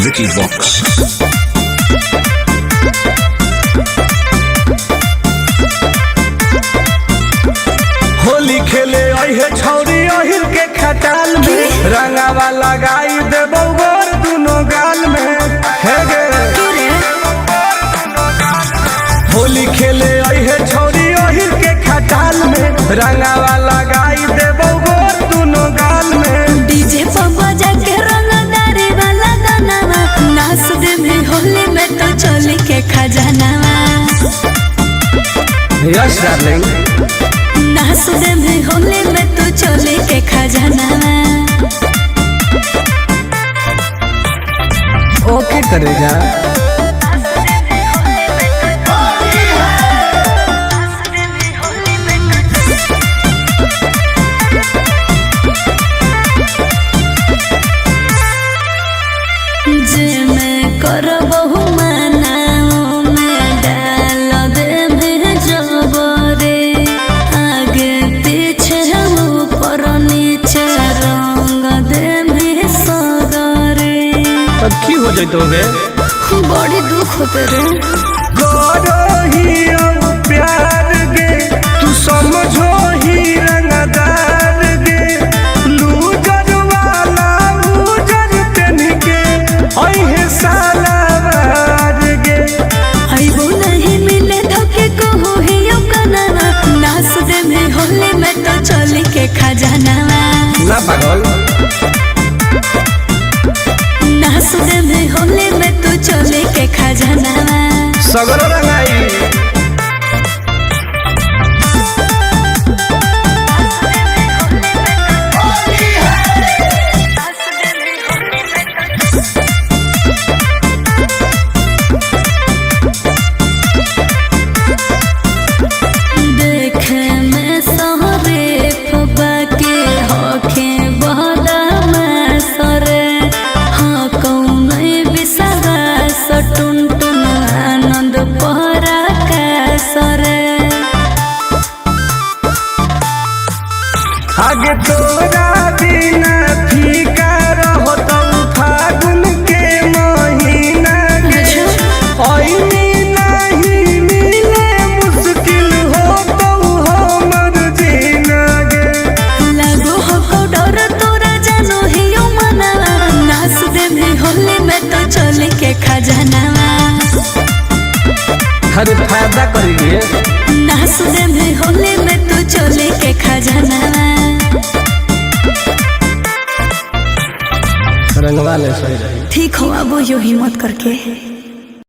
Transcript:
Vicky Vox. Holi खेले अहे छौरी अहिर के खटाल में रंगावा लगाई देबो गोर दुनो गाल में हे गे। होली खेले अहे छौरी अहिर के खटाल में रंगावा लगाई देबो गोर दुनो गाल में। डीजे पर बजा के रंगदारी वाला गाना नाच दे में होली में तो चोली के खजानावा। यस डार्लिंग नाच दे में होली में तो चोली के खजानावा। ओके करेगा। जे मैं करबहु मनाओ में डाल दे में जबरे आगे पीछे ऊपर नीचे रंग दे में सदरे। अब की हो जाए तो गे बड़ी दुख होते रे गोरो ही प्यार गे तू समझो ही रंगदार गे लूजर वाला लूजर पेन के अहे सालावार गे। आइबो नहीं मिले धोखे को हो ही गाना नाच दे में होली में तो चोली के खजानावा। ना पागल नाच दे में होली में तो चोली के खजानावा। सगरो रंगाई देखे में सहरे फबा के होखे बहला में सरे हाँ कौन बिसरा सटुन टुन आनंद पहरा का सरे। आगे तोरा बिना फीका रहो तो फागुन के महीना गे ओइनी नहीं मिले मुश्किल हो तो हमर जीना गे। लागो हो डर तोरा जानो ही मनावा नाच दे में होली में तो चोली के खजानावा। अरे फायदा करिए नाच दे में होली में तो चोली के खजानावा। रंगवा ले सही रही। ठीक हो अब यो हिम्मत करके।